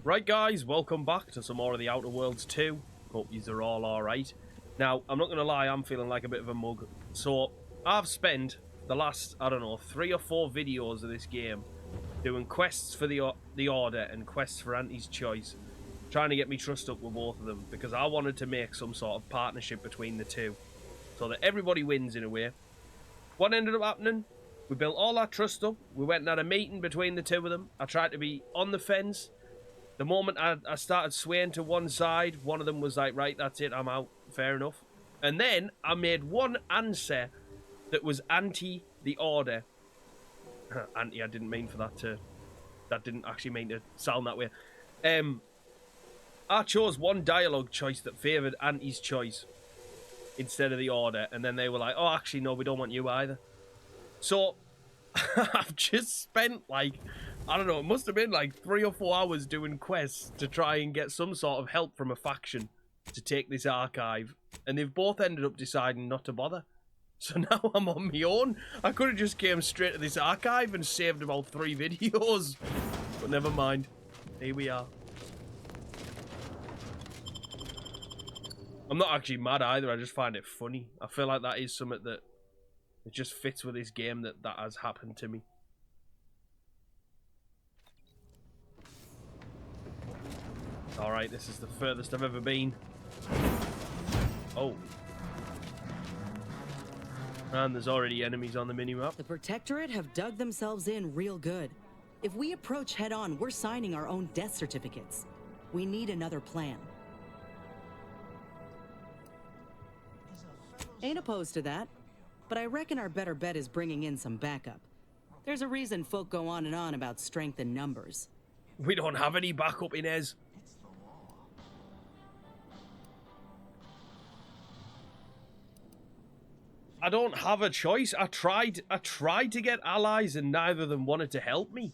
Right guys, welcome back to some more of the Outer Worlds 2. Hope yous are all alright. Now, I'm not going to lie, I'm feeling like a bit of a mug. So, I've spent the last, I don't know, 3 or 4 videos of this game doing quests for the Order and quests for Auntie's Choice. Trying to get me trust up with both of them, because I wanted to make some sort of partnership between the two. So that everybody wins in a way. What ended up happening? We built all that trust up. We went and had a meeting between the two of them. I tried to be on the fence. The moment I started swaying to one side, one of them was like, right, that's it, I'm out. Fair enough. And then I made one answer that was anti the Order. Anti, I didn't mean for that to... That didn't actually mean to sound that way. I chose one dialogue choice that favoured Auntie's choice instead of the Order. And then they were like, oh, actually, no, we don't want you either. So, I've just spent, like... I don't know, it must have been like 3 or 4 hours doing quests to try and get some sort of help from a faction to take this archive. And they've both ended up deciding not to bother. So now I'm on my own. I could have just came straight to this archive and saved about 3 videos. But never mind. Here we are. I'm not actually mad either, I just find it funny. I feel like that is something that it just fits with this game that has happened to me. Alright, this is the furthest I've ever been. Oh. And there's already enemies on the minimap. The Protectorate have dug themselves in real good. If we approach head-on, we're signing our own death certificates. We need another plan. Ain't opposed to that, but I reckon our better bet is bringing in some backup. There's a reason folk go on and on about strength in numbers. We don't have any backup in Ez. I don't have a choice. I tried to get allies and neither of them wanted to help me.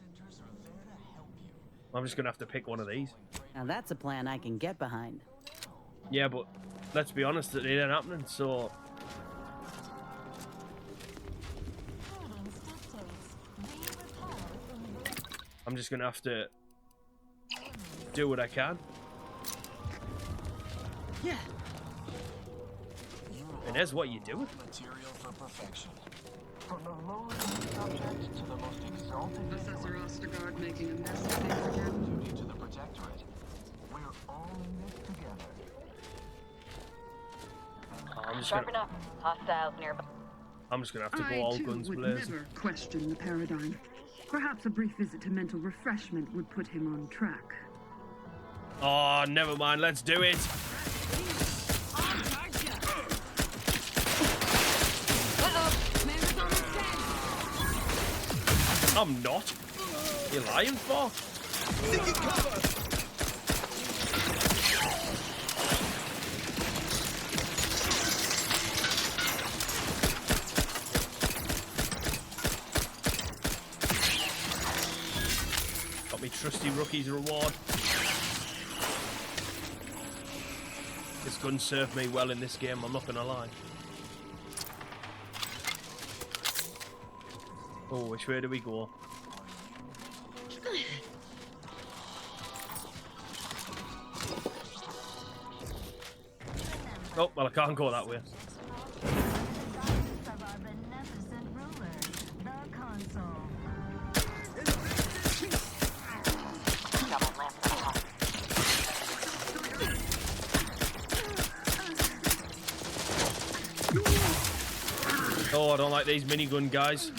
I'm just gonna have to pick one of these. Now that's a plan I can get behind. Yeah, but let's be honest, it ain't happening, so... I'm just gonna have to do what I can. Yeah. And there's what you do. Material for perfection. From the lowest subject to the most exalted. Professor Ostergaard making a mess of things again. Duty to the Protectorate. We're all in this together. I'm just Sharpen gonna, up. Hostiles nearby. I'm just gonna have to go all guns would blazing. never question the paradigm. Perhaps a brief visit to mental refreshment would put him on track. Oh, never mind. Let's do it. I'm not. You're lying for? Taking cover. Got me trusty rookie's reward. This gun served me well in this game, I'm not gonna lie. Oh, which way do we go? Oh, well, I can't go that way. Oh, I don't like these minigun guys.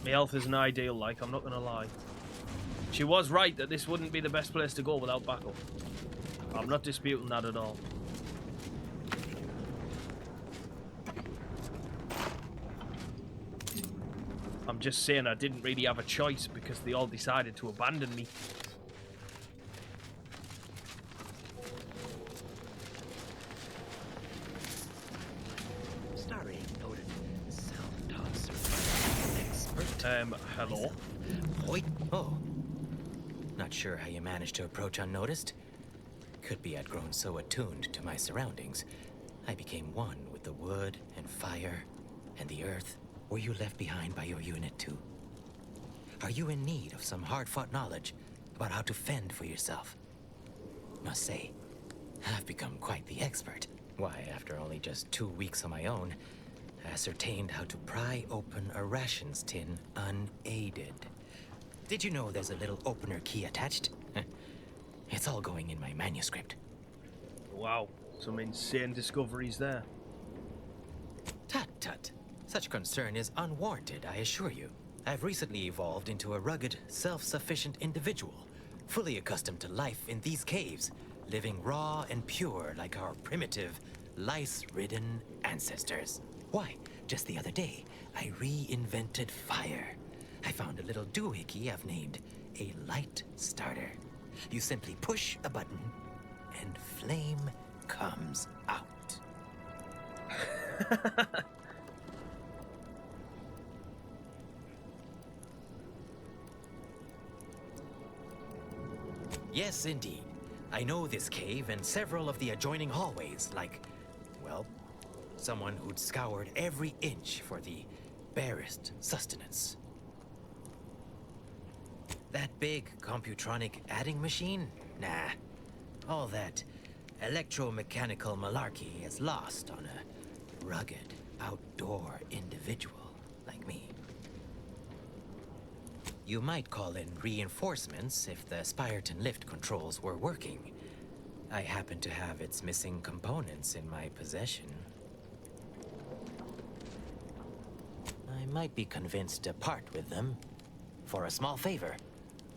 My health isn't ideal, like, I'm not gonna lie. She was right that this wouldn't be the best place to go without backup. I'm not disputing that at all. I'm just saying I didn't really have a choice because they all decided to abandon me. Sorry, Odin. Hello? Wait. Oh. Not sure how you managed to approach unnoticed. Could be I'd grown so attuned to my surroundings, I became one with the wood and fire and the earth. Were you left behind by your unit too? Are you in need of some hard-fought knowledge about how to fend for yourself? Must say, I've become quite the expert. Why, after only just 2 weeks on my own, I ascertained how to pry open a rations tin unaided. Did you know there's a little opener key attached? It's all going in my manuscript. Wow, some insane discoveries there. Tut. Such concern is unwarranted, I assure you. I've recently evolved into a rugged, self-sufficient individual, fully accustomed to life in these caves, living raw and pure like our primitive, lice-ridden ancestors. Why, just the other day, I reinvented fire. I found a little doohickey I've named a light starter. You simply push a button, and flame comes out. Yes, indeed. I know this cave and several of the adjoining hallways, like, well, someone who'd scoured every inch for the barest sustenance. That big computronic adding machine? Nah. All that electromechanical malarkey is lost on a rugged, outdoor individual like me. You might call in reinforcements if the Spyreton lift controls were working. I happen to have its missing components in my possession. I might be convinced to part with them for a small favor.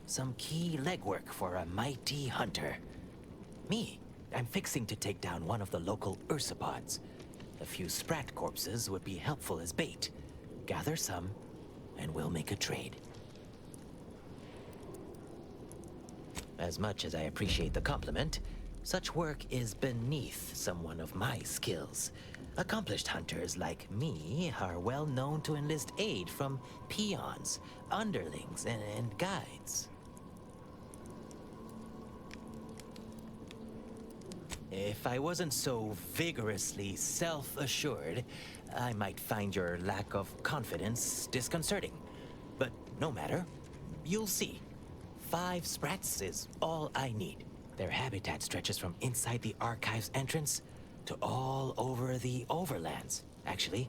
Some key legwork for a mighty hunter. Me, I'm fixing to take down one of the local ursopods. A few sprat corpses would be helpful as bait. Gather some, and we'll make a trade. As much as I appreciate the compliment, such work is beneath someone of my skills. Accomplished hunters like me are well known to enlist aid from peons, underlings, and guides. If I wasn't so vigorously self-assured, I might find your lack of confidence disconcerting. But no matter. You'll see. 5 sprats is all I need. Their habitat stretches from inside the archive's entrance to all over the overlands. Actually,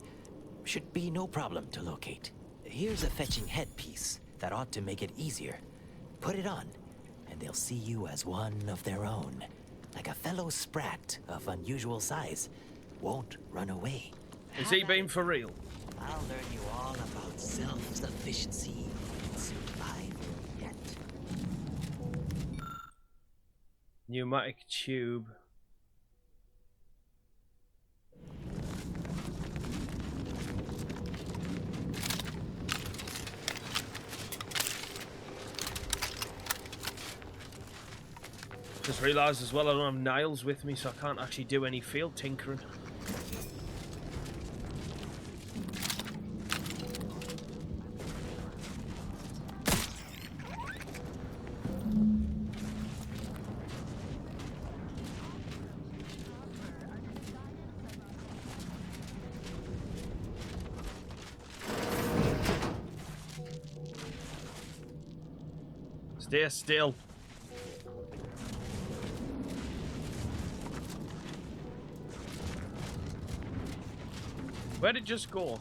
should be no problem to locate. Here's a fetching headpiece that ought to make it easier. Put it on, and they'll see you as one of their own. Like a fellow sprat of unusual size. Won't run away. Is he being for real? I'll learn you all about self-sufficiency and survival yet. Pneumatic tube. Just realised as well I don't have Niles with me, so I can't actually do any field tinkering. Stay still. Where'd it just go?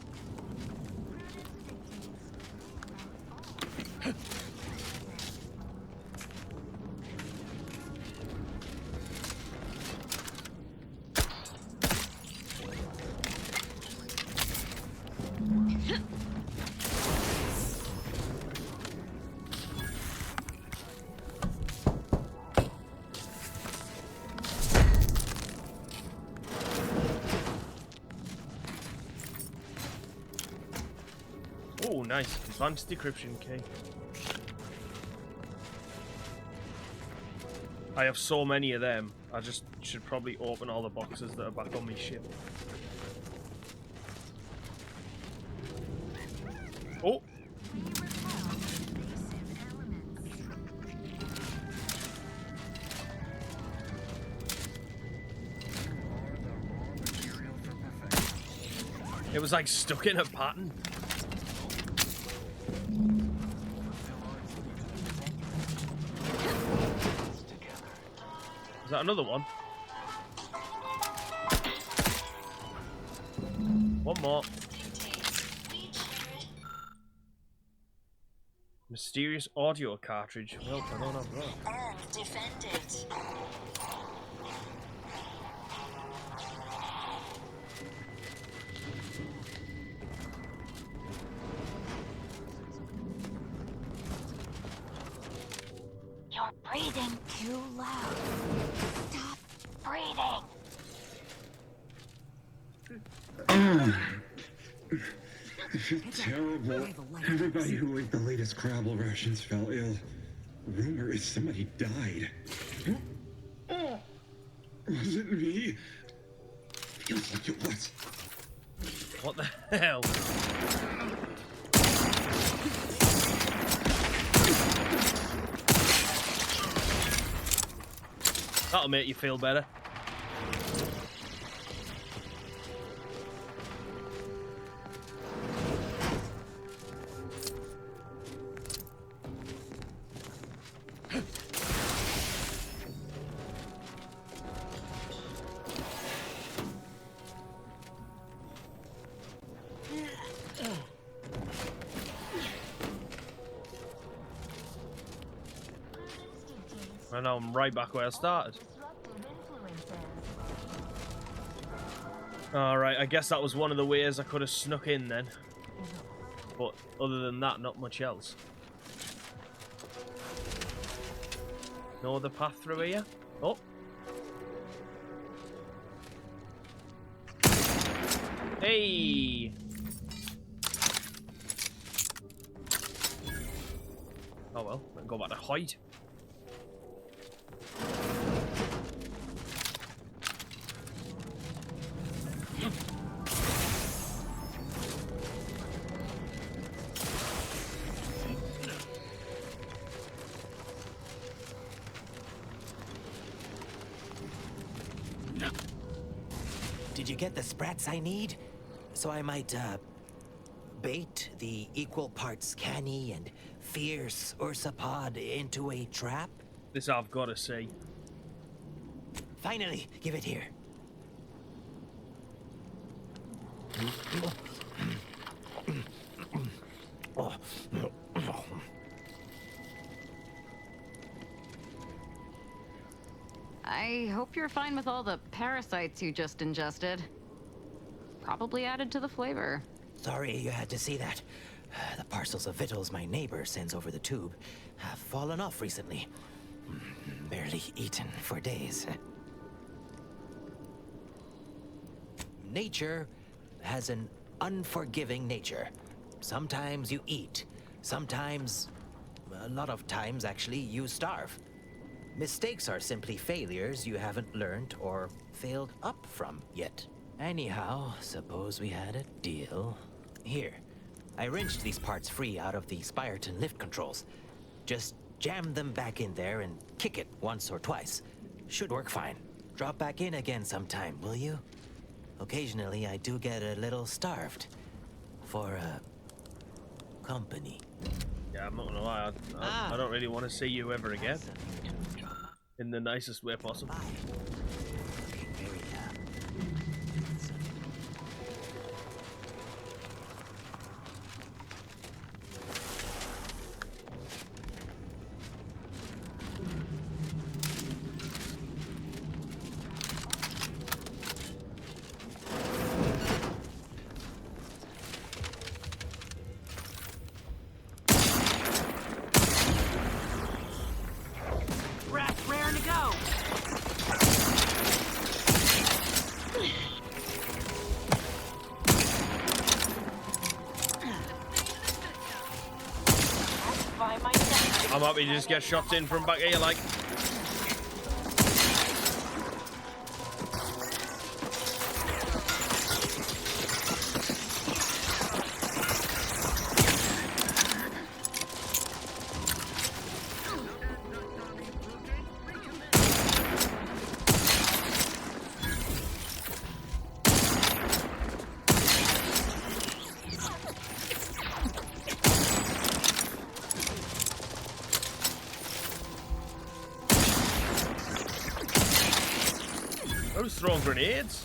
Oh, nice. Advanced decryption key. I have so many of them. I just should probably open all the boxes that are back on my ship. Oh! was like stuck in a pattern. Is that another one? One more. Mysterious audio cartridge. Well, I don't have that. And defend it. You're breathing too loud. Stop breathing. I feel terrible. Everybody who ate the latest Crabble rations fell ill. Rumor is somebody died. Was it me? Feels like it was. What the hell? That'll make you feel better. And now I'm right back where I started. Alright, I guess that was one of the ways I could have snuck in then. But other than that, not much else. No other path through here? Oh. Hey! Oh well, let's go back to height. Did you get the sprats I need? So I might, bait the equal parts canny and fierce ursapod into a trap? This I've got to see. Finally, give it here. I hope you're fine with all the parasites you just ingested. Probably added to the flavor. Sorry you had to see that. The parcels of victuals my neighbor sends over the tube have fallen off recently. Barely eaten for days. Nature has an unforgiving nature. Sometimes you eat. Sometimes, a lot of times actually, you starve. Mistakes are simply failures you haven't learned or failed up from yet. Anyhow, suppose we had a deal. Here, I wrenched these parts free out of the Spyreton lift controls. Just jam them back in there and kick it once or twice. Should work fine. Drop back in again sometime, will you? Occasionally, I do get a little starved. For, company. Yeah, I'm not gonna lie, I don't really want to see you ever again. In the nicest way possible. I'm happy to just get shots in from back here, like. throwing grenades.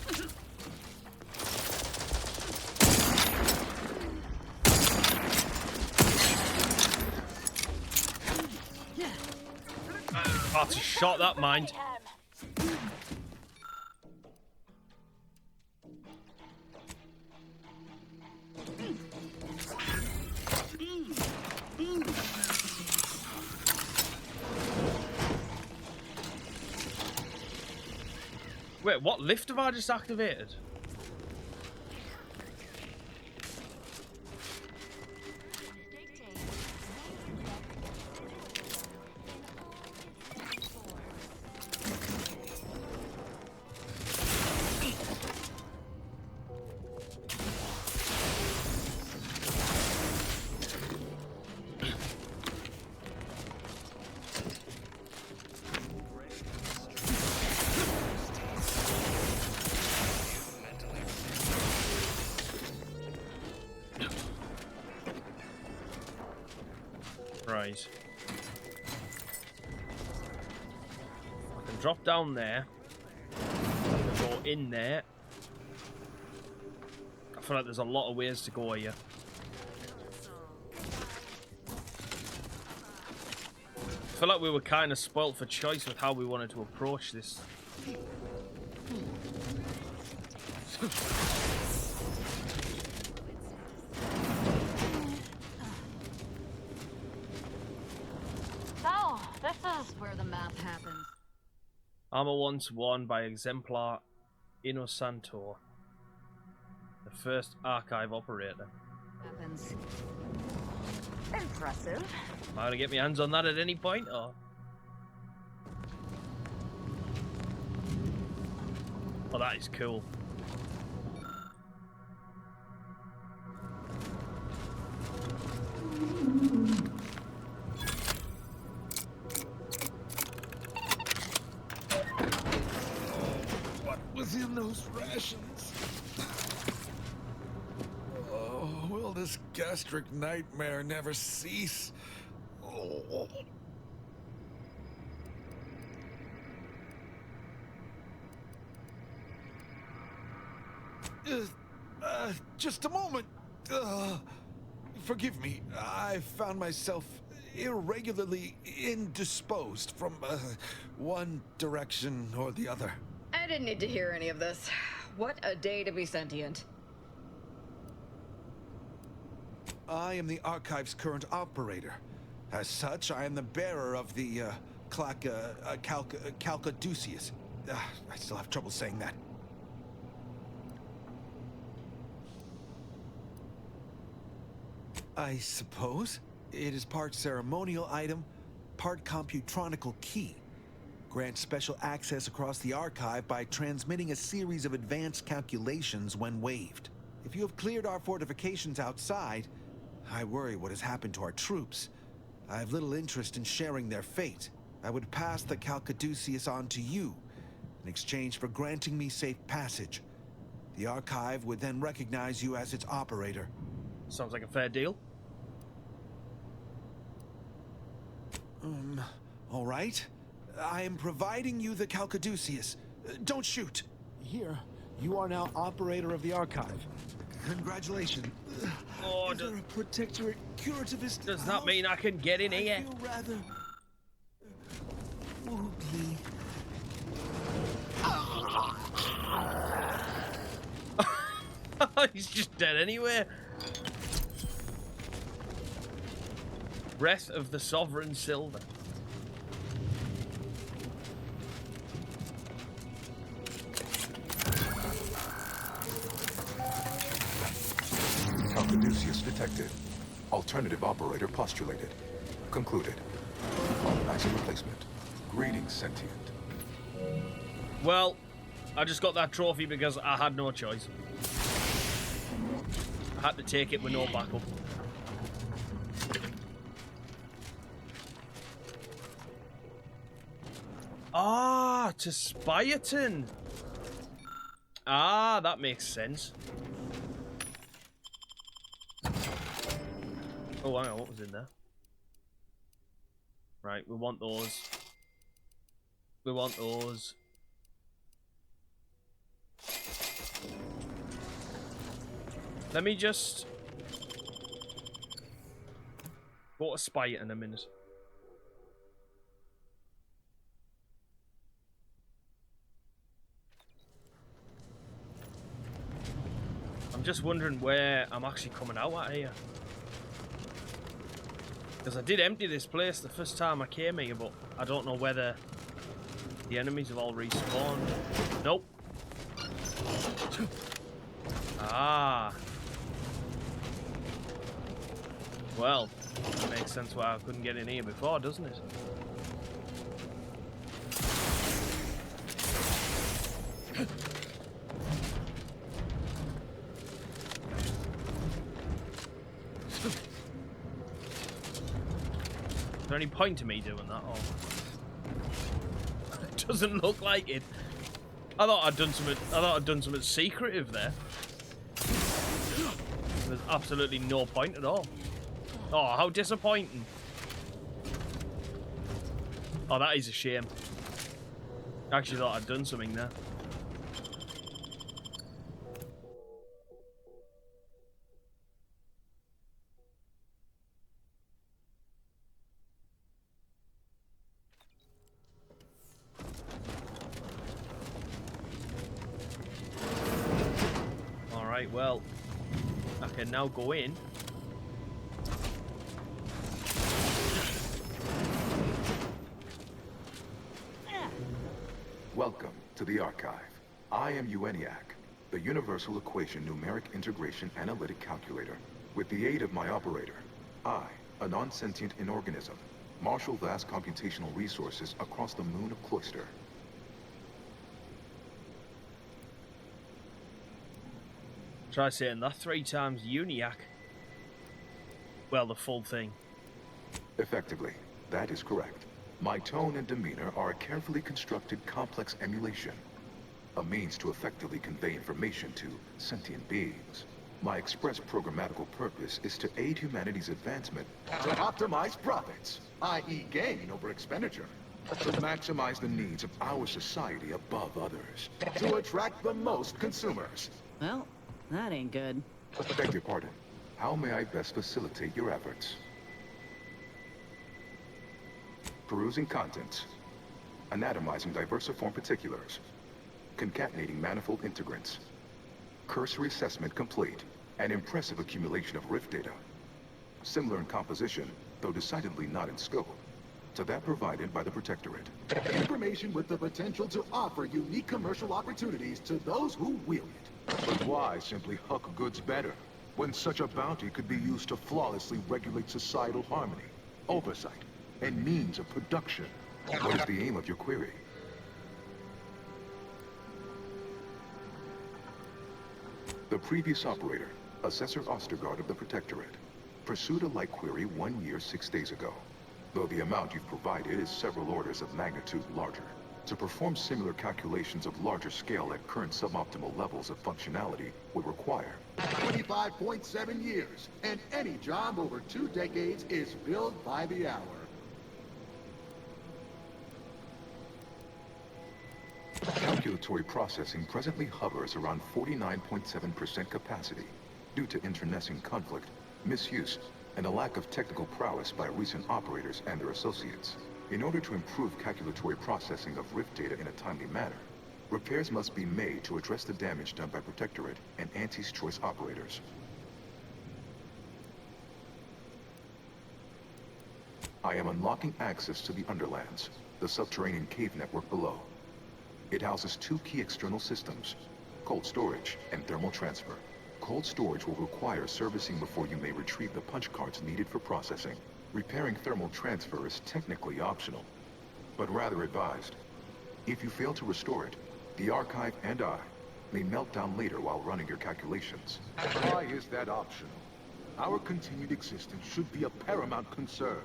Oh, it's a shot, that mind. Wait, what lift have I just activated? Right. I can drop down there. I can go in there. I feel like there's a lot of ways to go here. I feel like we were kind of spoilt for choice with how we wanted to approach this. This is where the math happens. Armor once worn by exemplar Innocento, the first archive operator. Happens. Impressive. Am I gonna get my hands on that at any point, or? Oh, that is cool. What was in those rations? Oh, will this gastric nightmare never cease? Oh. Just a moment. Forgive me. I found myself irregularly indisposed from one direction or the other. I didn't need to hear any of this. What a day to be sentient. I am the Archive's current operator. As such, I am the bearer of the Calcaduceus. I still have trouble saying that. I suppose it is part ceremonial item, part computronical key. Grants special access across the archive by transmitting a series of advanced calculations when waived. If you have cleared our fortifications outside, I worry what has happened to our troops. I have little interest in sharing their fate. I would pass the Calcaduceus on to you in exchange for granting me safe passage. The archive would then recognize you as its operator. Sounds like a fair deal. All right. I am providing you the Calcaduceus. Don't shoot. Here, you are now operator of the archive. Congratulations. Oh, Is there a protectorate curativist? does that mean I can get in here? I feel rather wobbly. He's just dead anyway. Breath of the Sovereign Silver. Calcaduceus detected. Alternative operator postulated. Concluded. Automatic replacement. Greetings, sentient. Well, I just got that trophy because I had no choice. I had to take it with no backup. Ah, to Spyton. Ah, that makes sense. Oh, hang on, what was in there? Right, we want those. We want those. Let me just go to spy it in a minute. I'm just wondering where I'm actually coming out at here. Because I did empty this place the first time I came here, but I don't know whether the enemies have all respawned. Nope. Ah. Well, that makes sense why I couldn't get in here before, doesn't it? Is there any point to me doing that? Or it doesn't look like it. I thought I'd done something secretive there. There's absolutely no point at all. Oh, how disappointing. Oh, that is a shame. I actually thought I'd done something there. Alright, well, I can now go in. Welcome to the Archive. I am U.N.E.I.A.C, the Universal Equation Numeric Integration Analytic Calculator. With the aid of my operator, I, a non-sentient inorganism, marshal vast computational resources across the moon of Cloister. Try saying that 3 times, U.N.E.I.A.C. Well, the full thing. Effectively, that is correct. My tone and demeanor are a carefully constructed complex emulation, a means to effectively convey information to sentient beings. My express programmatical purpose is to aid humanity's advancement, to optimize profits, i.e. gain over expenditure, to maximize the needs of our society above others, to attract the most consumers. Well, that ain't good. Beg your pardon. How may I best facilitate your efforts? Perusing contents, anatomizing diversiform particulars, concatenating manifold integrants, cursory assessment complete, an impressive accumulation of rift data, similar in composition, though decidedly not in scope, to that provided by the Protectorate. Information with the potential to offer unique commercial opportunities to those who wield it. But why simply huck goods better, when such a bounty could be used to flawlessly regulate societal harmony, oversight, and means of production? What is the aim of your query? The previous operator, Assessor Ostergaard of the Protectorate, pursued a like query 1 year, 6 days ago, though the amount you've provided is several orders of magnitude larger. To perform similar calculations of larger scale at current suboptimal levels of functionality would require 25.7 years, and any job over 2 decades is billed by the hour. Calculatory processing presently hovers around 49.7% capacity due to internecine conflict, misuse, and a lack of technical prowess by recent operators and their associates. In order to improve calculatory processing of rift data in a timely manner, repairs must be made to address the damage done by Protectorate and Anti's Choice operators. I am unlocking access to the Underlands, the subterranean cave network below. It houses 2 key external systems, cold storage and thermal transfer. Cold storage will require servicing before you may retrieve the punch cards needed for processing. Repairing thermal transfer is technically optional, but rather advised. If you fail to restore it, the Archive and I may melt down later while running your calculations. Why is that optional? Our continued existence should be a paramount concern.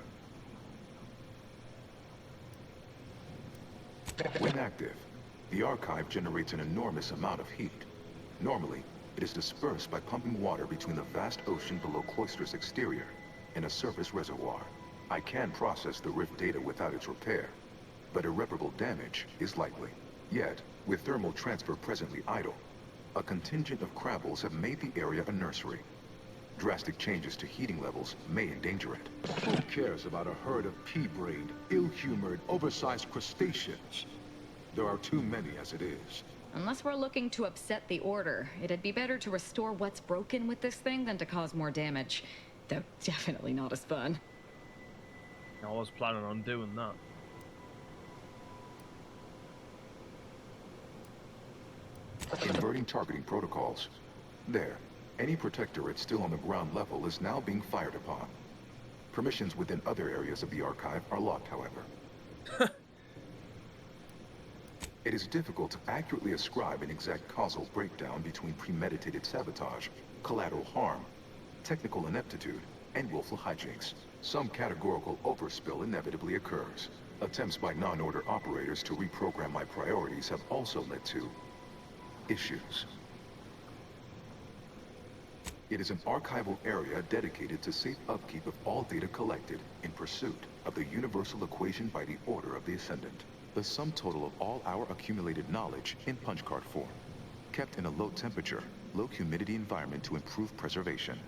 When active, the Archive generates an enormous amount of heat. Normally, it is dispersed by pumping water between the vast ocean below Cloister's exterior and a surface reservoir. I can process the rift data without its repair, but irreparable damage is likely. Yet, with thermal transfer presently idle, a contingent of crabbles have made the area a nursery. Drastic changes to heating levels may endanger it. Who cares about a herd of pea-brained, ill-humored, oversized crustaceans? There are too many as it is. Unless we're looking to upset the order, it'd be better to restore what's broken with this thing than to cause more damage. Though definitely not as fun. I was planning on doing that. Inverting targeting protocols. There. Any protectorate still on the ground level is now being fired upon. Permissions within other areas of the archive are locked, however. It is difficult to accurately ascribe an exact causal breakdown between premeditated sabotage, collateral harm, technical ineptitude, and willful hijinks. Some categorical overspill inevitably occurs. Attempts by non-order operators to reprogram my priorities have also led to issues. It is an archival area dedicated to safe upkeep of all data collected in pursuit of the universal equation by the order of the Ascendant. The sum total of all our accumulated knowledge in punch card form, kept in a low temperature, low humidity environment to improve preservation.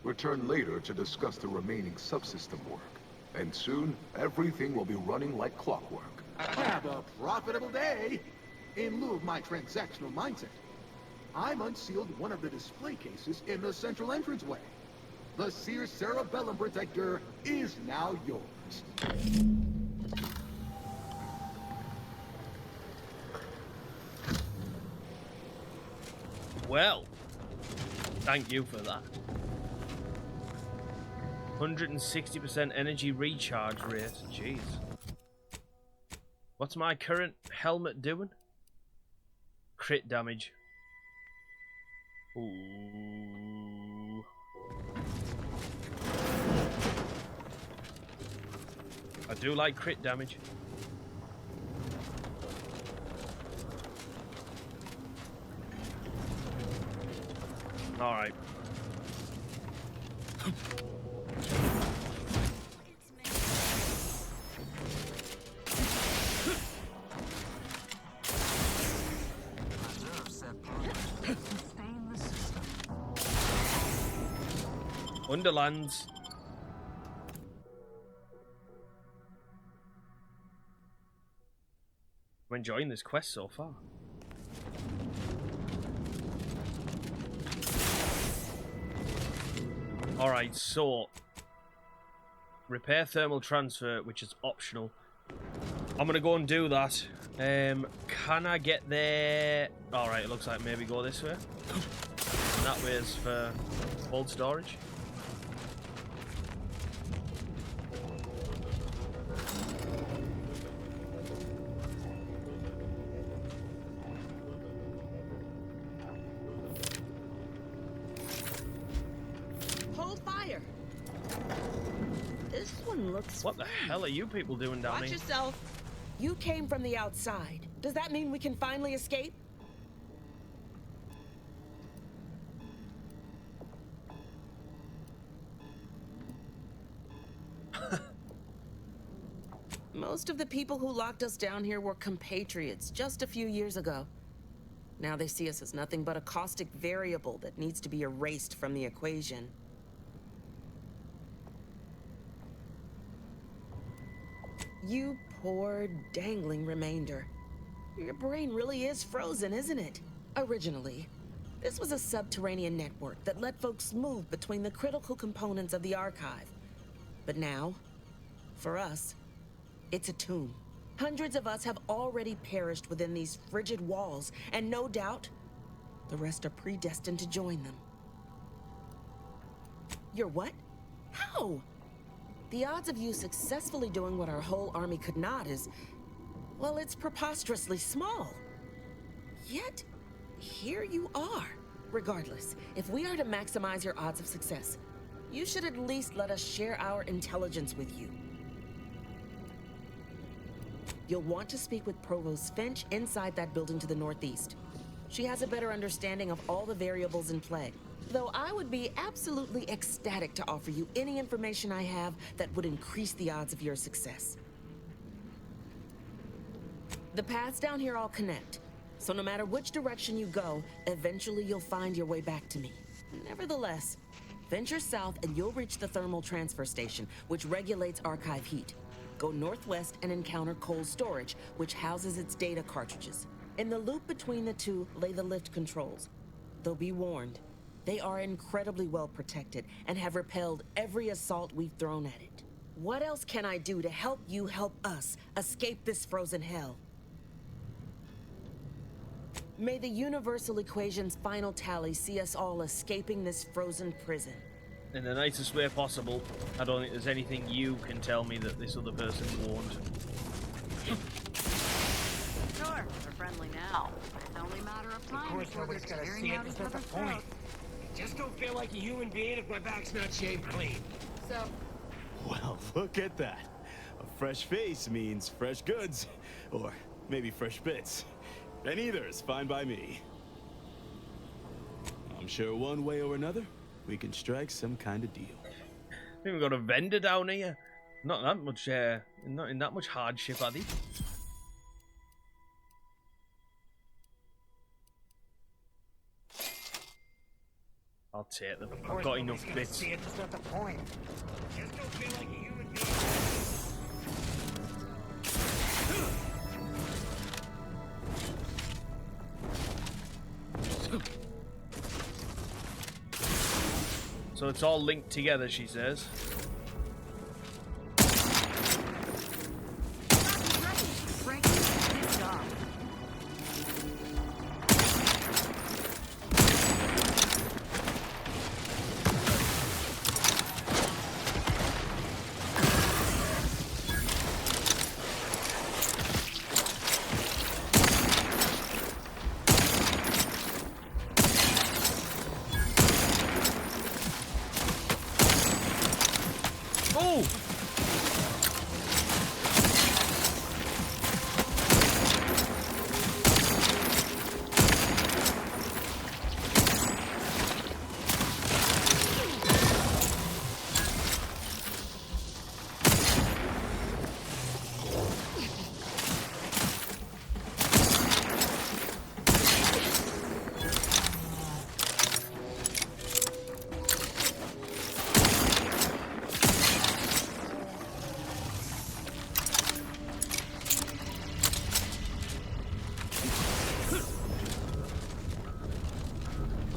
Return later to discuss the remaining subsystem work. And soon, everything will be running like clockwork. Have a profitable day! In lieu of my transactional mindset, I'm unsealed one of the display cases in the central entranceway. The Sears Cerebellum Protector is now yours. Well, thank you for that. 160% energy recharge rate. Jeez. What's my current helmet doing? Crit damage. Ooh. I do like crit damage. Alright. Underlands. I'm enjoying this quest so far. Alright, so repair thermal transfer, which is optional. I'm gonna go and do that. Can I get there? Alright, it looks like maybe go this way. And that way is for cold storage. What the hell are you people doing down here? Watch yourself. You came from the outside. Does that mean we can finally escape? Most of the people who locked us down here were compatriots just a few years ago. Now they see us as nothing but a caustic variable that needs to be erased from the equation. You poor, dangling remainder. Your brain really is frozen, isn't it? Originally, this was a subterranean network that let folks move between the critical components of the archive. But now, for us, it's a tomb. Hundreds of us have already perished within these frigid walls, and no doubt, the rest are predestined to join them. You're what? How? The odds of you successfully doing what our whole army could not is, well, it's preposterously small. Yet, here you are. Regardless, if we are to maximize your odds of success, you should at least let us share our intelligence with you. You'll want to speak with Provost Finch inside that building to the northeast. She has a better understanding of all the variables in play. Though I would be absolutely ecstatic to offer you any information I have that would increase the odds of your success. The paths down here all connect, So no matter which direction you go, eventually you'll find your way back to me. Nevertheless, venture south and you'll reach the thermal transfer station, which regulates archive heat. Go northwest and encounter cold storage, which houses its data cartridges. In the loop between the two lay the lift controls. Though be warned, they are incredibly well protected and have repelled every assault we've thrown at it. What else can I do to help you help us escape this frozen hell? May the universal equation's final tally see us all escaping this frozen prison. In the nicest way possible. I don't think there's anything you can tell me that this other person won't. Sure, they're friendly now. It's only a matter of time. Of course, nobody's gonna see it. That's not the point. I just don't feel like a human being if my back's not shaved clean. So, well, look at that. A fresh face means fresh goods. Or maybe fresh bits. And either is fine by me. I'm sure one way or another, we can strike some kind of deal. I think we've got a vendor down here. Not that much, not in that much hardship, are they? I'll take them. I've got enough bits. See it, that's not the point. I just don't feel like a human being. So it's all linked together, she says.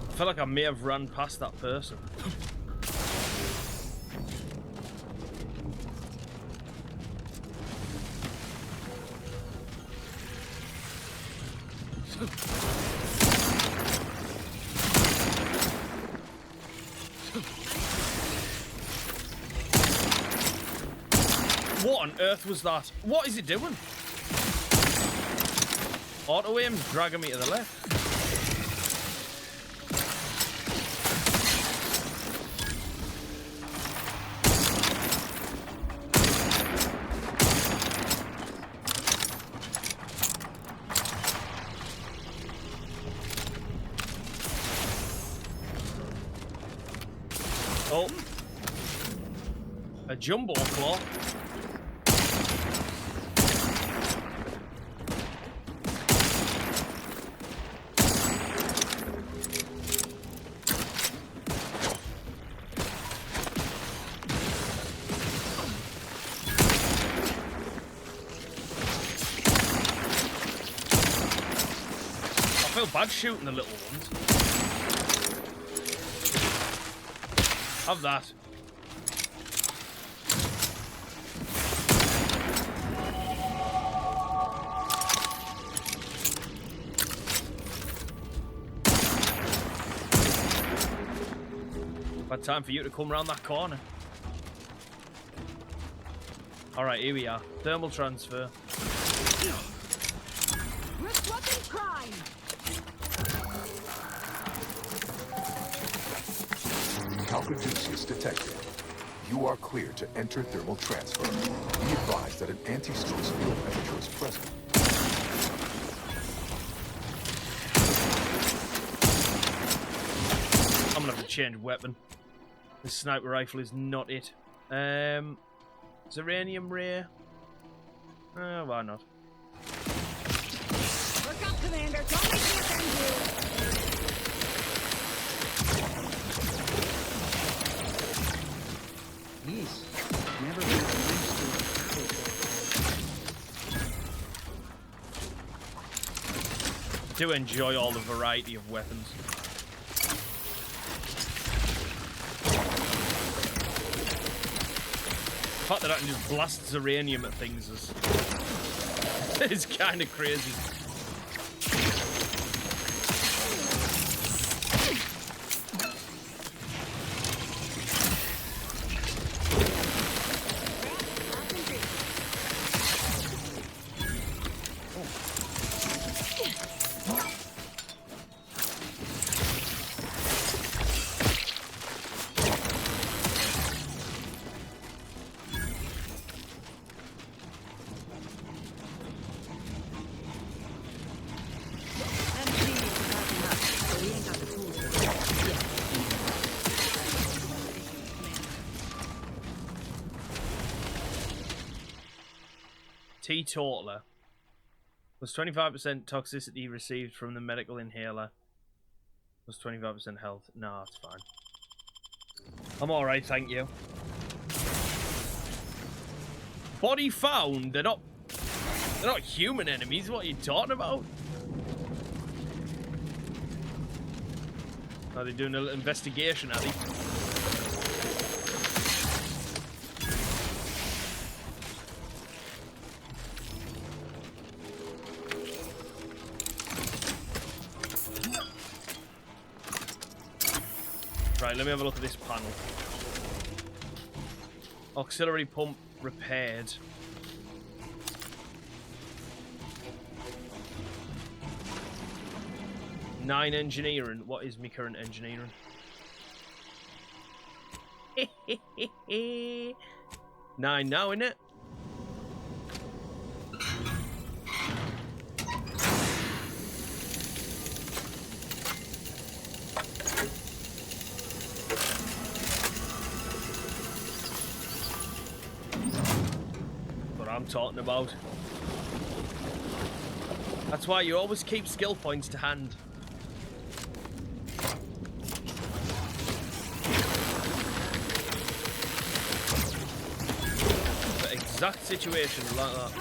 I feel like I may have run past that person. What on earth was that? What is it doing? Auto aim's dragging me to the left. Oh, a jumbo claw. I feel bad shooting the little ones. Have that. Bad time for you to come around that corner. Alright, here we are. Thermal transfer. Disrupting crime! Calcaduceus detected. You are clear to enter thermal transfer. Be advised that an anti-stress field temperature is present. I'm gonna have to change weapon. This sniper rifle is not it. Zeranium ray. Why not? Look up Commander. Don't make me offend you. Jeez. Never been used to Do enjoy all the variety of weapons. The fact that I can just blast Zeranium at things is kind of crazy. Teetotaler. Was 25% toxicity received from the medical inhaler. Was 25% health. No, it's fine. I'm alright, thank you. Body found. They're not human enemies. What are you talking about? Are they doing a little investigation, are they? Right, let me have a look at this panel. Auxiliary pump repaired. Nine engineering. What is my current engineering? 9 now, innit? What I'm talking about. That's why you always keep skill points to hand. Exact situation like that.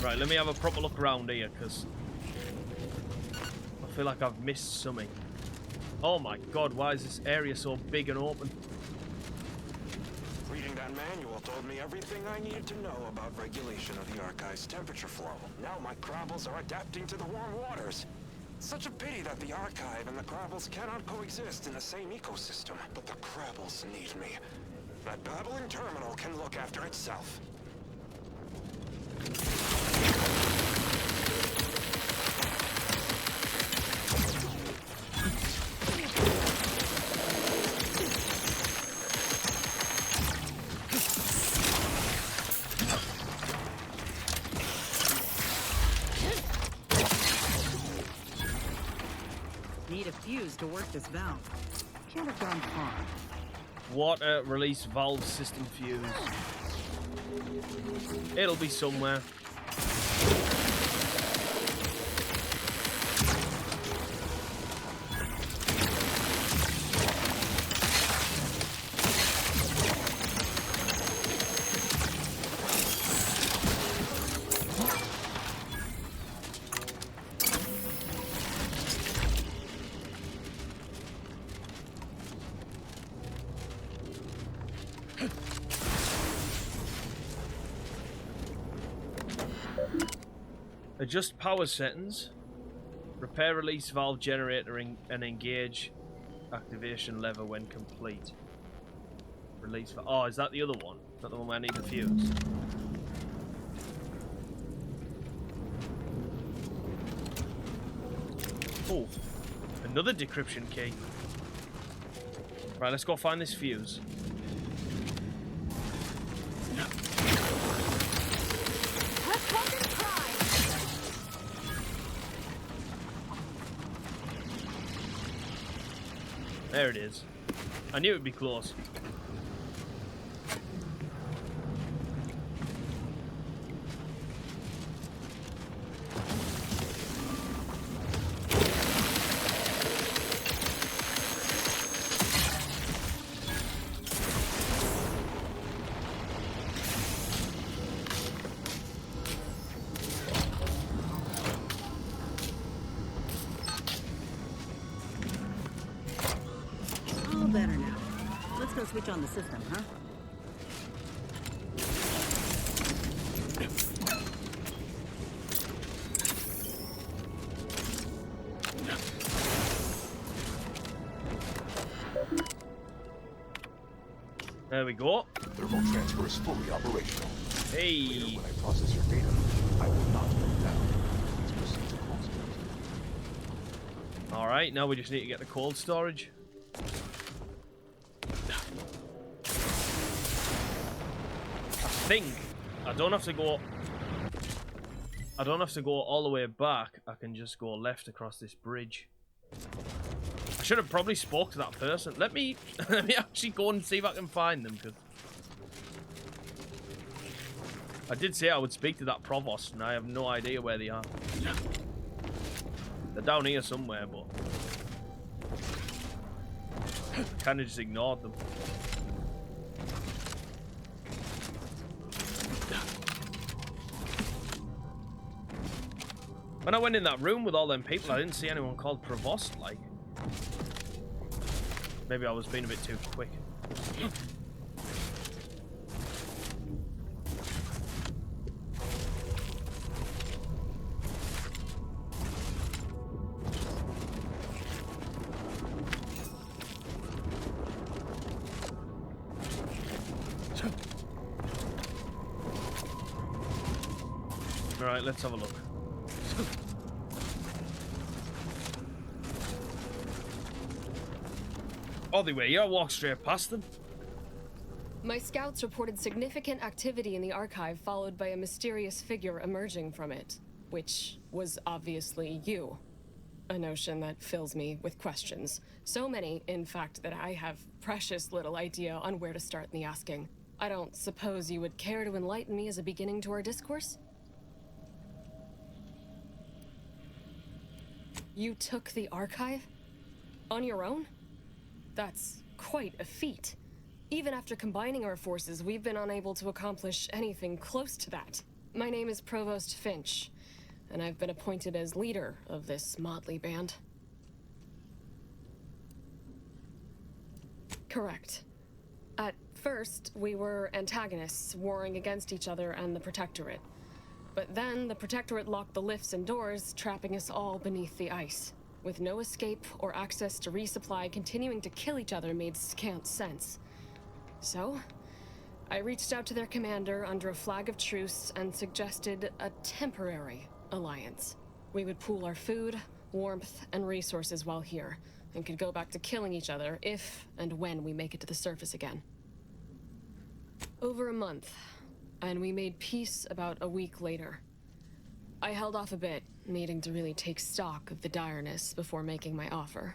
Right, let me have a proper look around here, because I feel like I've missed something. Oh my god, why is this area so big and open? Reading that manual told me everything I needed to know about regulation of the Archive's temperature flow. Now my Crabbles are adapting to the warm waters. Such a pity that the Archive and the Crabbles cannot coexist in the same ecosystem. But the Crabbles need me. That babbling terminal can look after itself. Need a fuse to work this valve. Can't have gone far. Water release valve system fuse. It'll be somewhere. Adjust power settings. Repair release valve generator and engage activation lever when complete. Release valve. Oh, is that the other one? Is that the one where I need the fuse? Oh, another decryption key. Right, let's go find this fuse. There it is. I knew it'd be close. All better now. Let's go switch on the system, huh? There we go. Thermal transfer is fully operational. Hey. Later, when I process your data, I will not let down. Please proceed to cold storage. Alright, now we just need to get the cold storage. I think I don't have to go all the way back. I can just go left across this bridge. I should have probably spoke to that person. Let me actually go and see if I can find them, because I did say I would speak to that provost, and I have no idea where they are. They're down here somewhere, but I kind of just ignored them. When I went in that room with all them people, I didn't see anyone called provost, like. Maybe I was being a bit too quick. Alright, let's have a look. Oh, they were here. I walked straight past them. My scouts reported significant activity in the archive, followed by a mysterious figure emerging from it, which was obviously you. A notion that fills me with questions. So many, in fact, that I have precious little idea on where to start in the asking. I don't suppose you would care to enlighten me as a beginning to our discourse? You took the archive? On your own? That's quite a feat. Even after combining our forces, we've been unable to accomplish anything close to that. My name is Provost Finch, and I've been appointed as leader of this motley band. Correct. At first, we were antagonists, warring against each other and the Protectorate. But then, the Protectorate locked the lifts and doors, trapping us all beneath the ice. With no escape or access to resupply, continuing to kill each other made scant sense. So, I reached out to their commander under a flag of truce and suggested a temporary alliance. We would pool our food, warmth, and resources while here, and could go back to killing each other if and when we make it to the surface again. Over a month, and we made peace about a week later. I held off a bit, needing to really take stock of the direness before making my offer.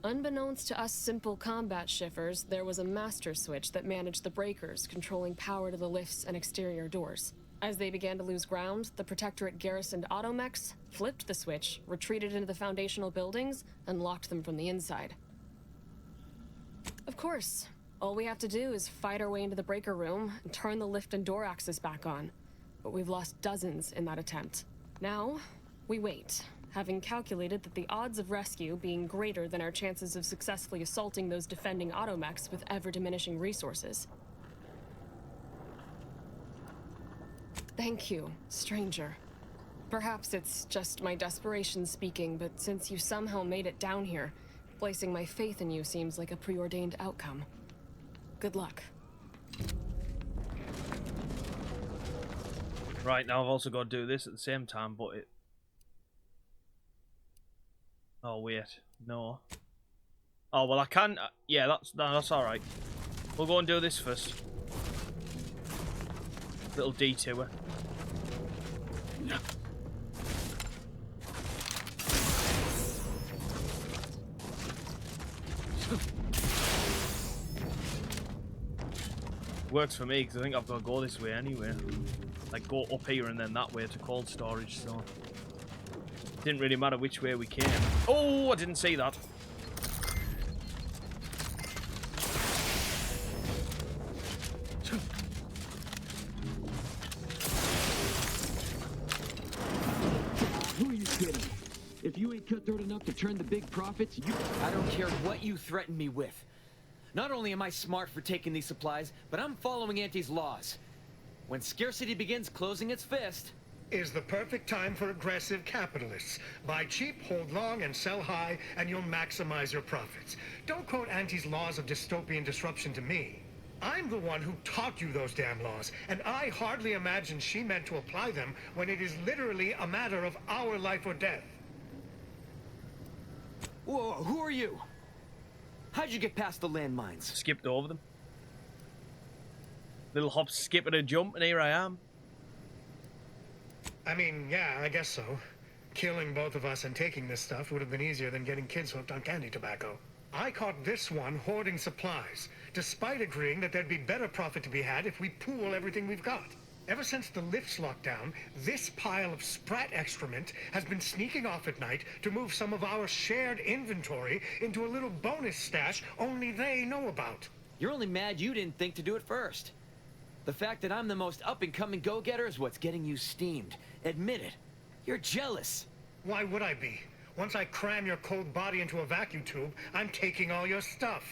Unbeknownst to us simple combat shivers, there was a master switch that managed the breakers, controlling power to the lifts and exterior doors. As they began to lose ground, the Protectorate garrisoned automechs, flipped the switch, retreated into the foundational buildings, and locked them from the inside. Of course, all we have to do is fight our way into the breaker room and turn the lift and door access back on. But we've lost dozens in that attempt. Now, we wait, having calculated that the odds of rescue being greater than our chances of successfully assaulting those defending automechs with ever-diminishing resources. Thank you, stranger. Perhaps it's just my desperation speaking, but since you somehow made it down here, placing my faith in you seems like a preordained outcome. Good luck. Right, now I've also got to do this at the same time, but Oh, wait. No. Oh, well, I can... yeah, that's alright. We'll go and do this first. Little detour. Works for me, because I think I've got to go this way anyway. Like, go up here and then that way to cold storage, so... Didn't really matter which way we came. Oh, I didn't see that. Who are you kidding? If you ain't cutthroat enough to turn the big profits, you... I don't care what you threaten me with. Not only am I smart for taking these supplies, but I'm following Auntie's laws. When scarcity begins closing its fist... Is the perfect time for aggressive capitalists. Buy cheap, hold long, and sell high, and you'll maximize your profits. Don't quote Auntie's laws of dystopian disruption to me. I'm the one who taught you those damn laws, and I hardly imagine she meant to apply them when it is literally a matter of our life or death. Whoa, who are you? How'd you get past the landmines? Skipped over them. Little hop, skip, and a jump, and here I am. I mean, yeah, I guess so. Killing both of us and taking this stuff would have been easier than getting kids hooked on candy tobacco. I caught this one hoarding supplies, despite agreeing that there'd be better profit to be had if we pool everything we've got. Ever since the lifts locked down, this pile of sprat excrement has been sneaking off at night to move some of our shared inventory into a little bonus stash only they know about. You're only mad you didn't think to do it first. The fact that I'm the most up-and-coming go-getter is what's getting you steamed. Admit it. You're jealous. Why would I be? Once I cram your cold body into a vacuum tube, I'm taking all your stuff.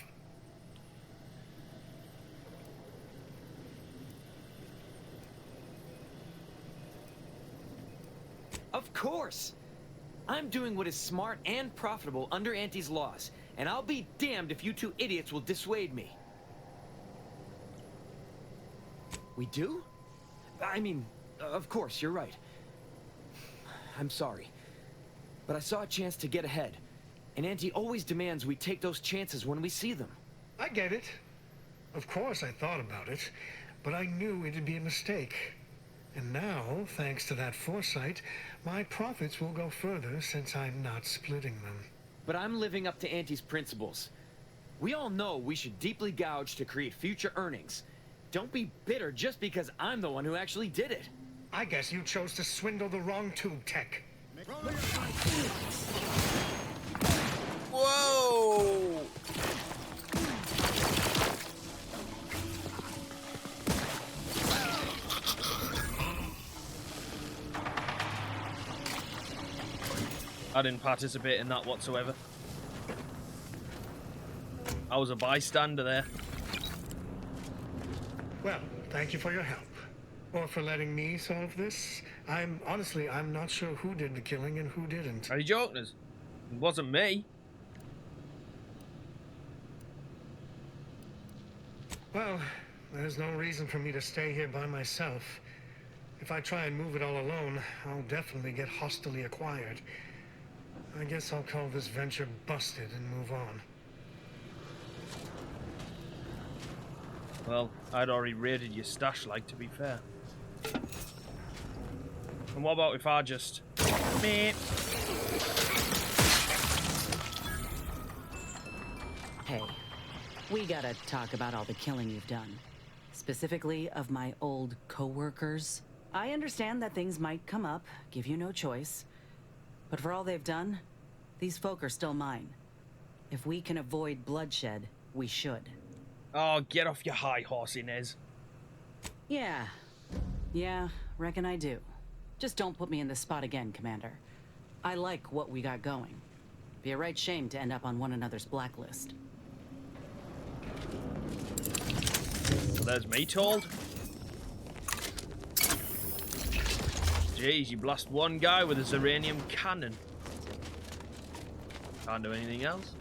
Of course! I'm doing what is smart and profitable under Auntie's laws, and I'll be damned if you two idiots will dissuade me. We do? I mean, of course, you're right. I'm sorry. But I saw a chance to get ahead, and Auntie always demands we take those chances when we see them. I get it. Of course I thought about it, but I knew it'd be a mistake. And now, thanks to that foresight, my profits will go further since I'm not splitting them. But I'm living up to Auntie's principles. We all know we should deeply gouge to create future earnings. Don't be bitter just because I'm the one who actually did it. I guess you chose to swindle the wrong tube tech. Whoa! I didn't participate in that whatsoever. I was a bystander there. Well, thank you for your help. Or for letting me solve this. Honestly, I'm not sure who did the killing and who didn't. Are you joking us? It wasn't me. Well, there's no reason for me to stay here by myself. If I try and move it all alone, I'll definitely get hostilely acquired. I guess I'll call this venture busted and move on. Well, I'd already raided your stash, like, to be fair. And what about if I just... Meh. Hey, we gotta talk about all the killing you've done. Specifically of my old co-workers. I understand that things might come up, give you no choice. But for all they've done, these folk are still mine. If we can avoid bloodshed, we should. Oh, get off your high horse, Inez. Yeah, reckon I do. Just don't put me in this spot again, Commander. I like what we got going. Be a right shame to end up on one another's blacklist. So there's me told. Jeez, you blast one guy with a Zeranium cannon. Can't do anything else.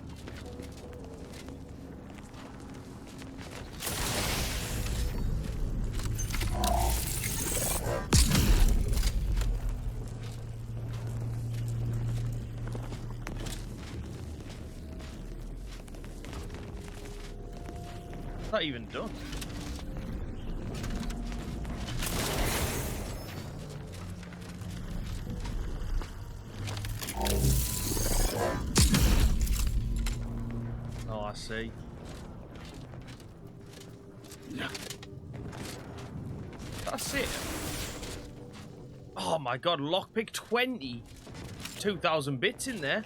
that even done? Oh, I see. That's it. Oh my god, lockpick 20. 2,000 bits in there.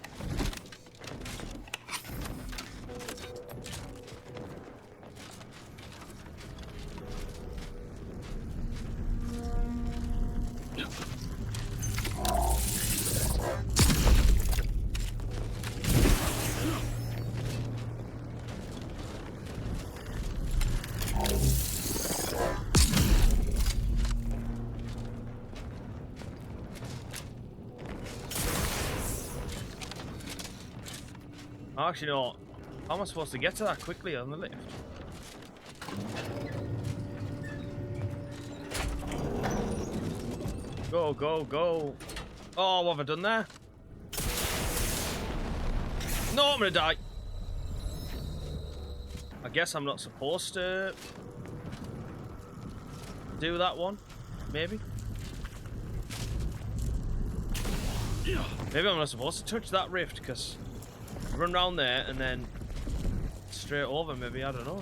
Actually, no. How am I supposed to get to that quickly on the lift? Go, go, go. Oh, what have I done there? No, I'm gonna die. I guess I'm not supposed to do that one. Maybe. Maybe I'm not supposed to touch that rift because run around there and then straight over, maybe. I don't know.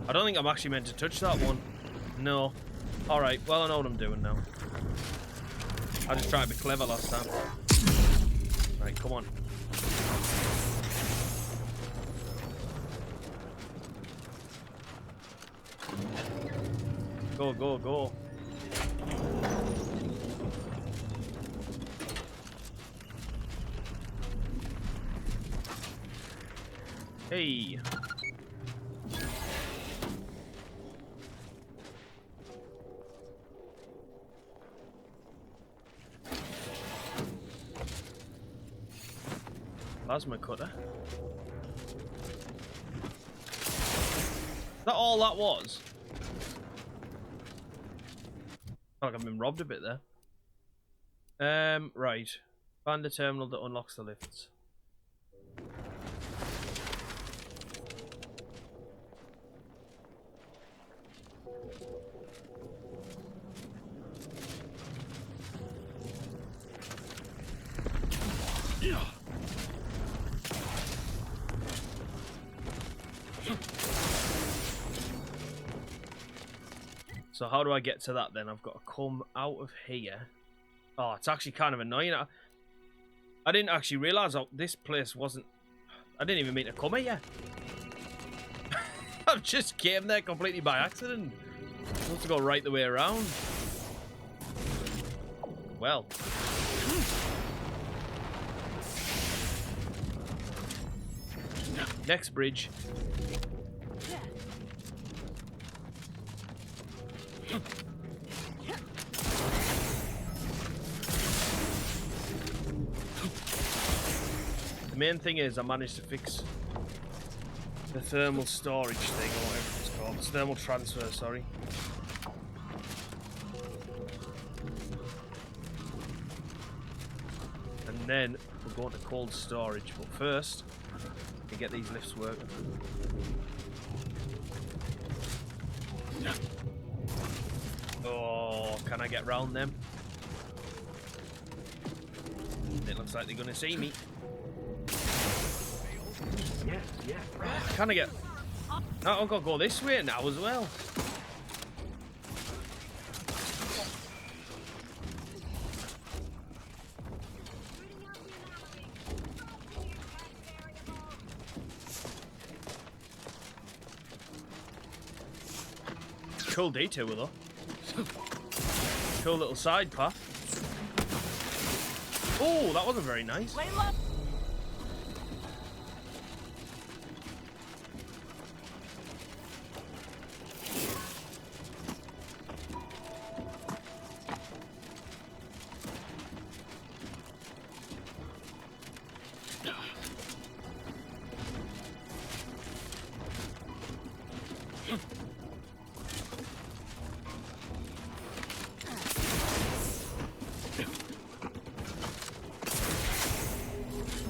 I don't think I'm actually meant to touch that one. No. Alright, well, I know what I'm doing now. I just tried to be clever last time. Right, come on. Go, go, go. Hey. Plasma cutter. Is that all that was? I feel like I've been robbed a bit there. Right. Find the terminal that unlocks the lifts. So how do I get to that then? I've got to come out of here. Oh, it's actually kind of annoying. I didn't actually realise this place wasn't... I didn't even mean to come here. I've just came there completely by accident. I'm supposed to go right the way around. Well. Next bridge. The main thing is I managed to fix the thermal storage thing, or whatever it's called. It's thermal transfer, sorry. And then we're going to cold storage, but first we get these lifts working. Oh, can I get round them? It looks like they're gonna see me. Can I get... No, I've got to go this way now as well. Cool detour though. Cool little side path. Oh, that wasn't very nice.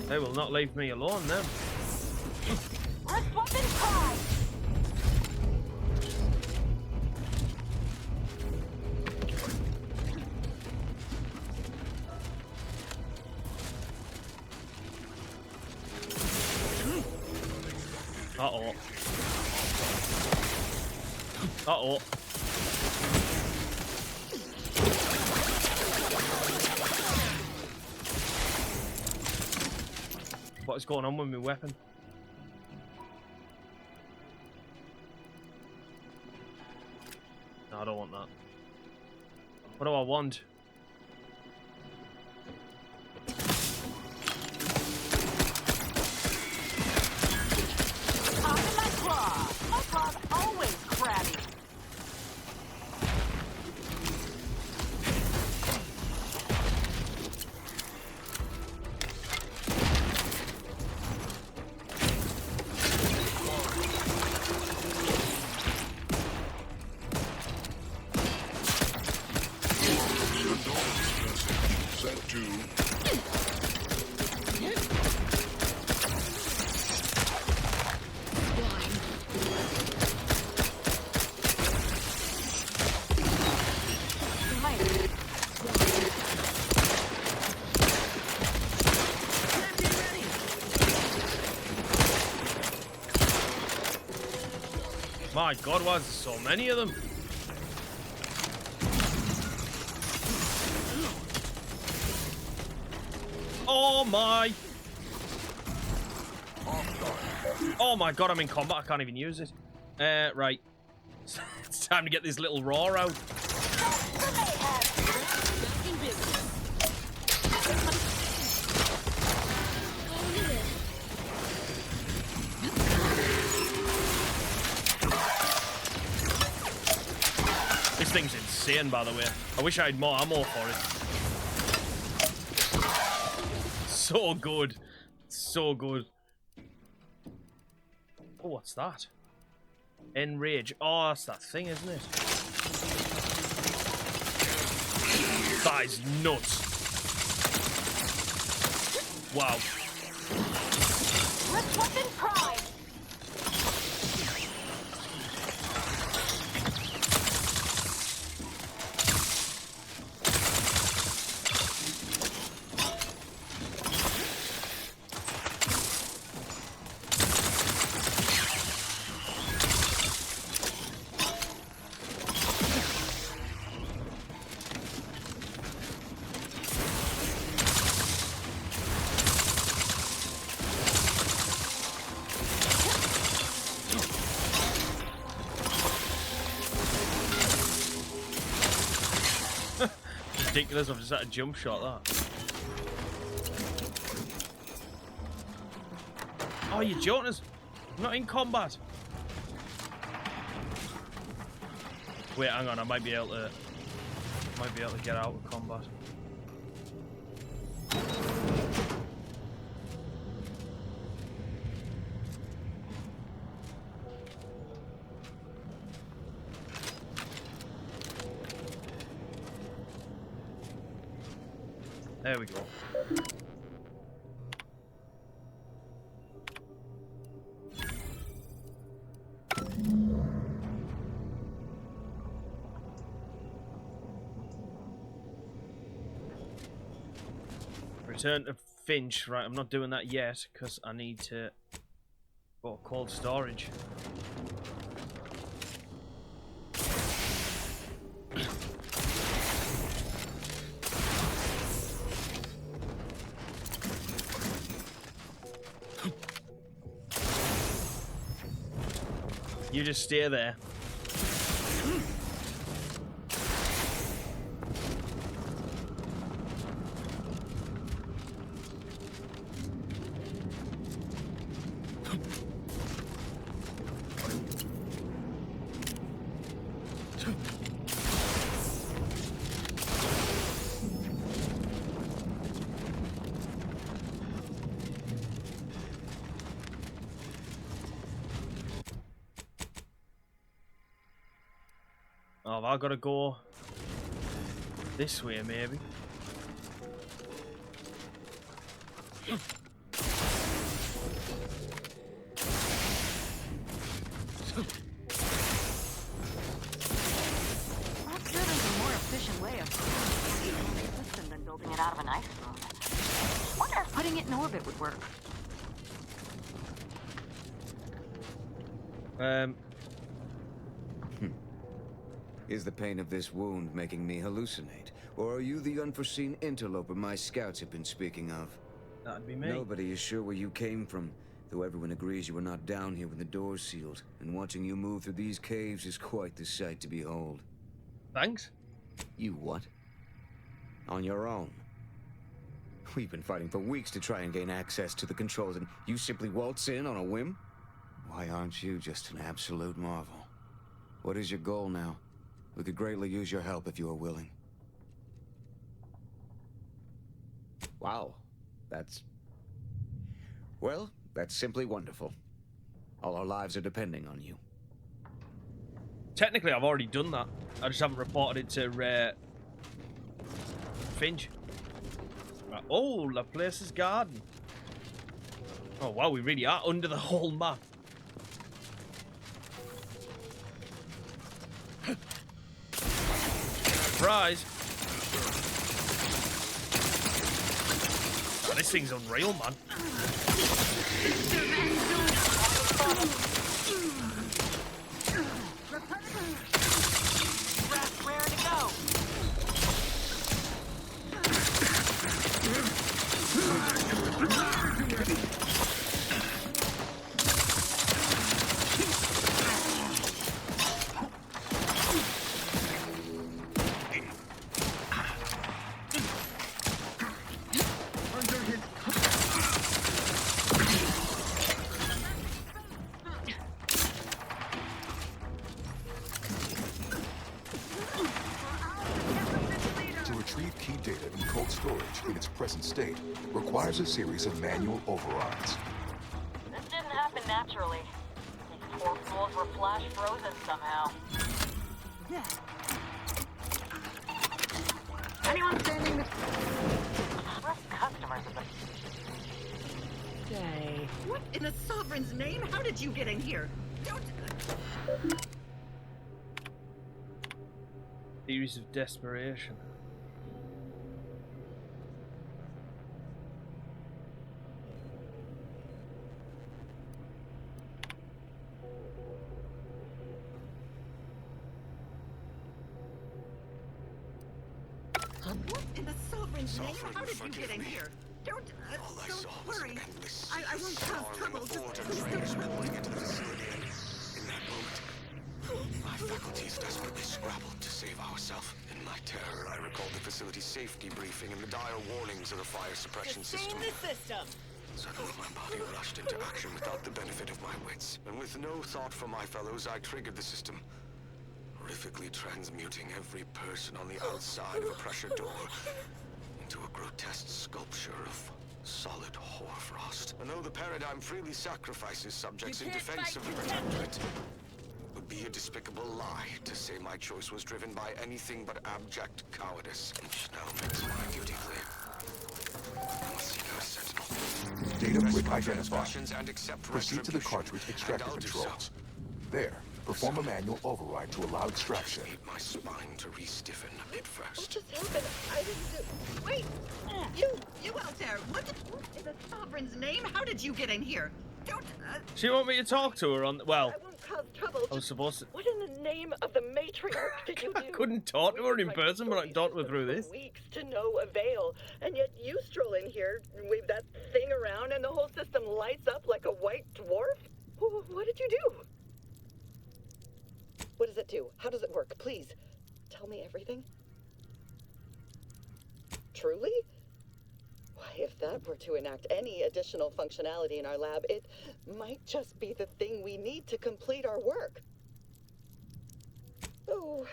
They will not leave me alone then. Uh-oh. Uh-oh. What is going on with my weapon? No, I don't want that. What do I want? My claw's always crabby. Set to... My God, why is there so many of them? Oh my! Oh my God, I'm in combat. I can't even use it. Right. It's time to get this little roar out. This thing's insane, by the way. I wish I had more ammo for it. So good. So good. Oh, what's that? Enrage. Oh, that's that thing, isn't it? That is nuts. Wow. Let's weapon prime. Ridiculous, I've just had a jump shot that. Oh, you joking us? I'm not in combat. Wait, hang on, I might be able to get out of combat. There we go. Return to Finch. Right, I'm not doing that yet because I need to go to cold storage. You just stay there. Oh, have I got to go this way, maybe? That's certainly a more efficient way of building a system than building it out of an ice moon. Wonder if putting it in orbit would work. Is the pain of this wound making me hallucinate? Or are you the unforeseen interloper my scouts have been speaking of? That'd be me. Nobody is sure where you came from, though everyone agrees you were not down here when the doors sealed, and watching you move through these caves is quite the sight to behold. Thanks. You what? On your own? We've been fighting for weeks to try and gain access to the controls, and you simply waltz in on a whim? Why aren't you just an absolute marvel? What is your goal now? We could greatly use your help if you are willing. Wow, well, that's simply wonderful. All our lives are depending on you. Technically, I've already done that. I just haven't reported it to Finch. Right. Oh, La Place's garden. Oh, wow, we really are under the whole map. Surprise. Oh, this thing's unreal, man. Where to go? Present state requires a series of manual overrides. This didn't happen naturally. These poor fools were flash frozen somehow. Anyone standing this? Rest customers of the Day. What in the Sovereign's name? How did you get in here? Don't. Series of desperation. What in the Sovereign's name? How did you get in here? Don't worry. I won't cause trouble. Just pulling into the facility, and in that moment, my faculties desperately scrabbled to save ourselves. In my terror, I recalled the facility's safety briefing and the dire warnings of the fire suppression system. the system. Suddenly, my body rushed into action without the benefit of my wits, and with no thought for my fellows, I triggered the system, horrifically transmuting every person on the outside of a pressure door into a grotesque sculpture of solid hoarfrost. And though the paradigm freely sacrifices subjects in defense of the Protectorate, it would be a despicable lie to say my choice was driven by anything but abject cowardice, which now makes my duty clear. I must seek our sentinel. Data brick identified. And accept Proceed to the cartridge extractor controls. There, perform a manual override to allow extraction. Need my spine to re-stiffen a bit first. What just happened? I didn't do. Wait! You out there! What in the Sovereign's name? How did you get in here? Don't. She want me to talk to her on. Well, I won't cause trouble. I was supposed to. What in the name of the matriarch did you do? I couldn't talk to her in person, but I can talk to her through this. Weeks to no avail, and yet you stroll in here, wave that thing around, and the whole system lights up like a white dwarf. What did you do? What does it do? How does it work? Please, tell me everything. Truly? Why, if that were to enact any additional functionality in our lab, it might just be the thing we need to complete our work. Oh,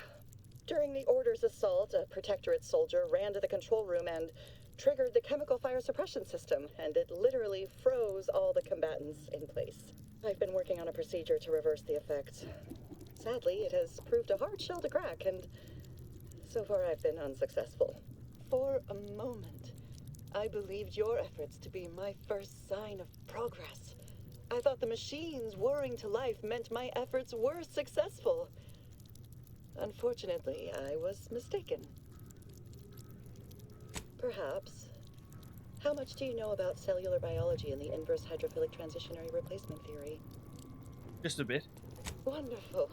during the Order's assault, a Protectorate soldier ran to the control room and triggered the chemical fire suppression system, and it literally froze all the combatants in place. I've been working on a procedure to reverse the effects. Sadly, it has proved a hard shell to crack, and so far I've been unsuccessful. For a moment, I believed your efforts to be my first sign of progress. I thought the machines whirring to life meant my efforts were successful. Unfortunately, I was mistaken. Perhaps. How much do you know about cellular biology and the inverse hydrophilic transitionary replacement theory? Just a bit. Wonderful.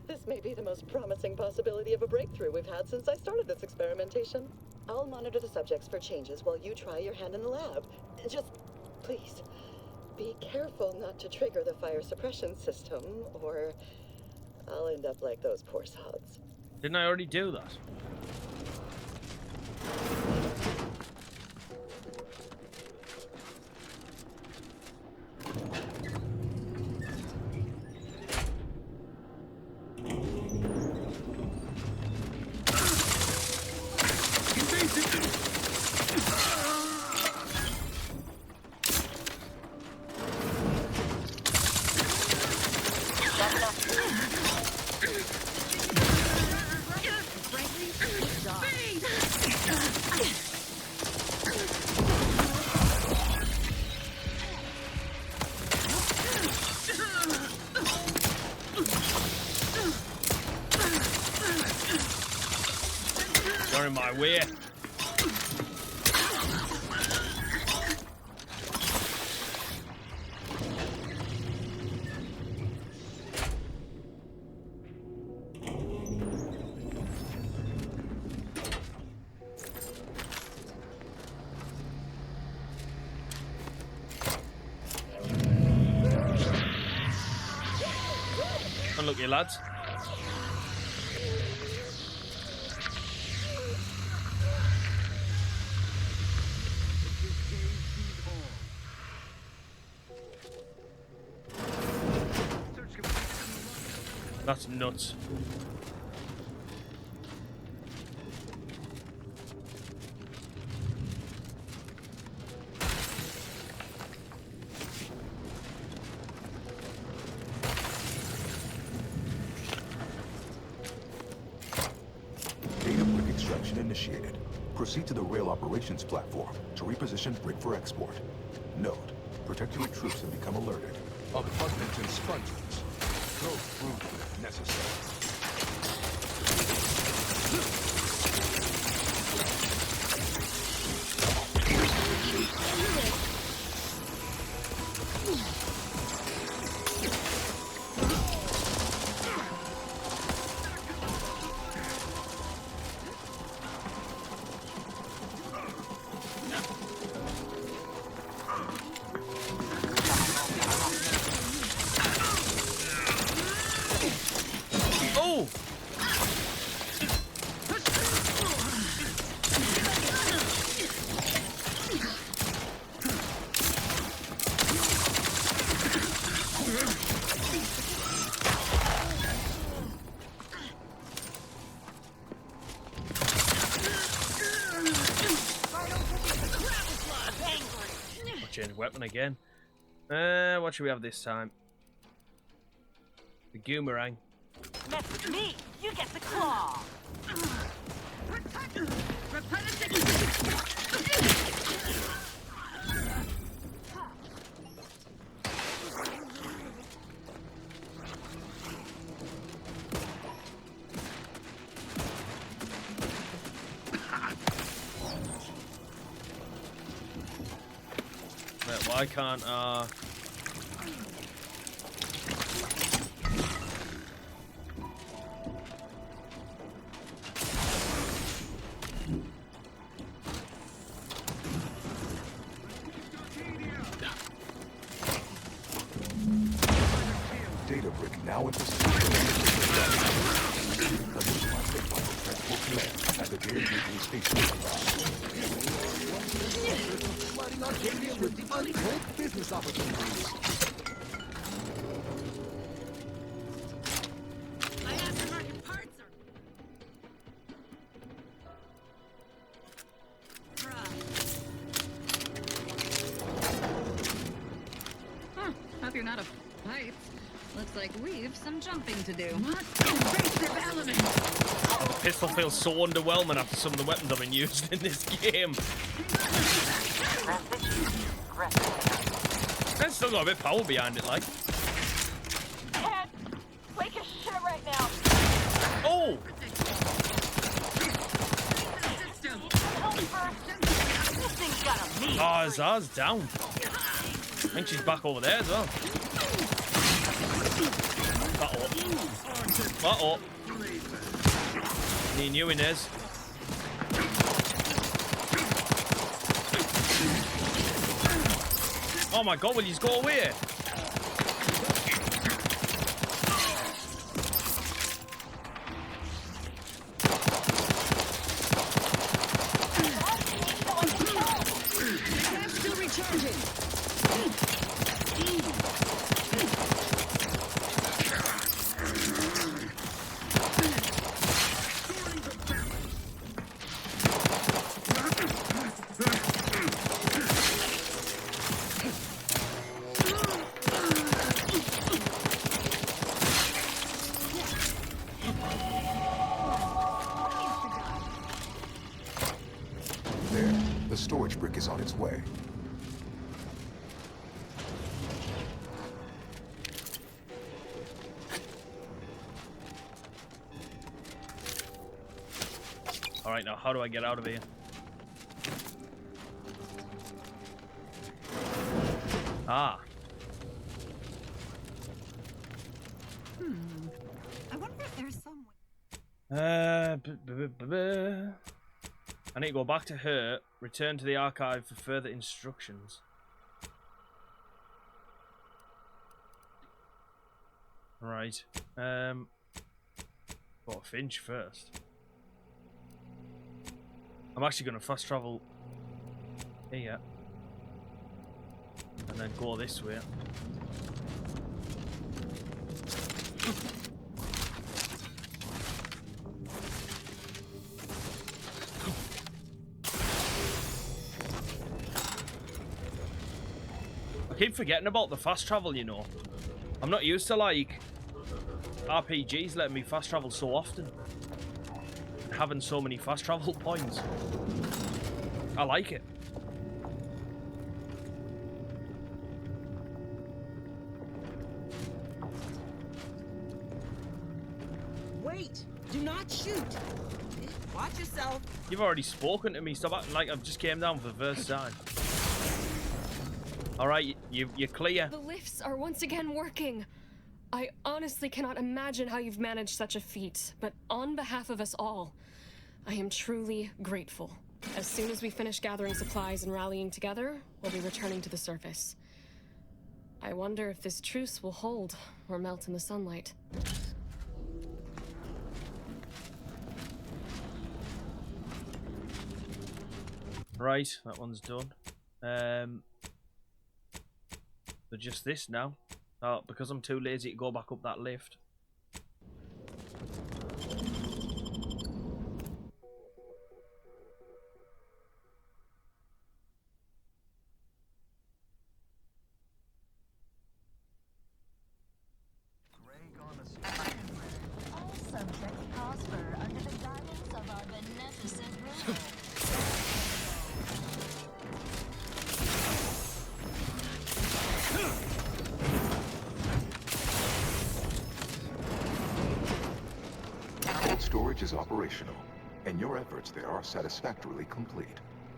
This may be the most promising possibility of a breakthrough we've had since I started this experimentation. I'll monitor the subjects for changes while you try your hand in the lab. Just, please, be careful not to trigger the fire suppression system, or I'll end up like those poor sods. Didn't I already do that? You're in my way. Unlucky lads. That's nuts. Data brick extraction initiated. Proceed to the rail operations platform to reposition brick for export. Note, Protectorate troops have become alerted. Abundant expungements. Go through if necessary. Change weapon again. What should we have this time? The Goomerang. Mess with me, you get the claw. Why can't Data brick now in position. At the Data Brick Station. Flooding Arcadia with the untold business opportunities. My aftermarket parts Huh, hope you're not a pipe. Looks like we've some jumping to do. What invasive element? the pistol feels so underwhelming after some of the weapons I've been using in this game. It's still got a bit of power behind it, like. Ted, wake his shit right now. Oh! This thing's got a meat. Oh, Zara's down. I think she's back over there as well. That'll Uh-oh. Me and you, Inez. Oh my god, will you just go away? I'm still recharging. There, the storage brick is on its way. Alright, now how do I get out of here? Ah. I wonder if there's some I need to go back to her, return to the archive for further instructions. Right. Got a Finch first. I'm actually going to fast travel here. And then go this way. I keep forgetting about the fast travel, you know. I'm not used to, like, RPGs letting me fast travel so often. Having so many fast travel points. I like it. Wait! Do not shoot! Watch yourself! You've already spoken to me. Stop acting like I've just came down for the first time. Alright, you're clear. The lifts are once again working. I honestly cannot imagine how you've managed such a feat, but on behalf of us all, I am truly grateful. As soon as we finish gathering supplies and rallying together, we'll be returning to the surface. I wonder if this truce will hold or melt in the sunlight. Right, that one's done. But just this now. Oh, because I'm too lazy to go back up that lift. all subjects prosper under the guidance of our beneficent ruler. Cold storage is operational, and your efforts there are satisfactorily complete.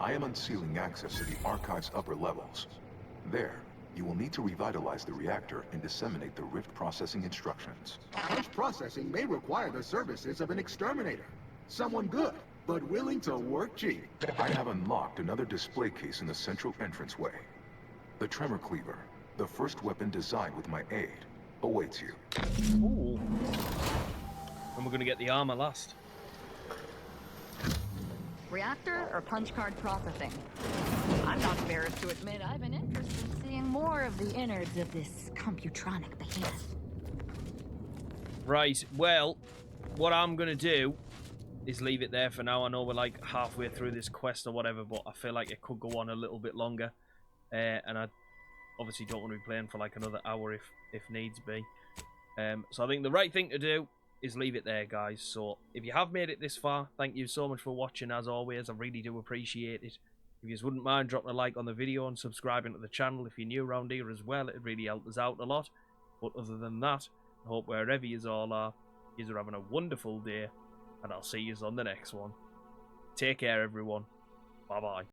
I am unsealing access to the archive's upper levels. There, you will need to revitalize the reactor and disseminate the rift processing instructions. Such processing may require the services of an exterminator. Someone good, but willing to work cheap. I have unlocked another display case in the central entranceway. The Tremor Cleaver, the first weapon designed with my aid, awaits you. Ooh. And we're going to get the armor last. Reactor or punch card processing? I'm not embarrassed to admit I've been interested in seeing more of the innards of this computronic behemoth. Right, well, what I'm going to do is leave it there for now. I know we're like halfway through this quest or whatever, but I feel like it could go on a little bit longer. And I obviously don't want to be playing for like another hour if needs be. So I think the right thing to do is leave it there, guys. So if you have made it this far, thank you so much for watching. As always, I really do appreciate it. If you just wouldn't mind dropping a like on the video and subscribing to the channel if you're new around here as well, it'd really help us out a lot. But other than that, I hope wherever you all are, you're having a wonderful day, and I'll see you on the next one. Take care, everyone. Bye bye.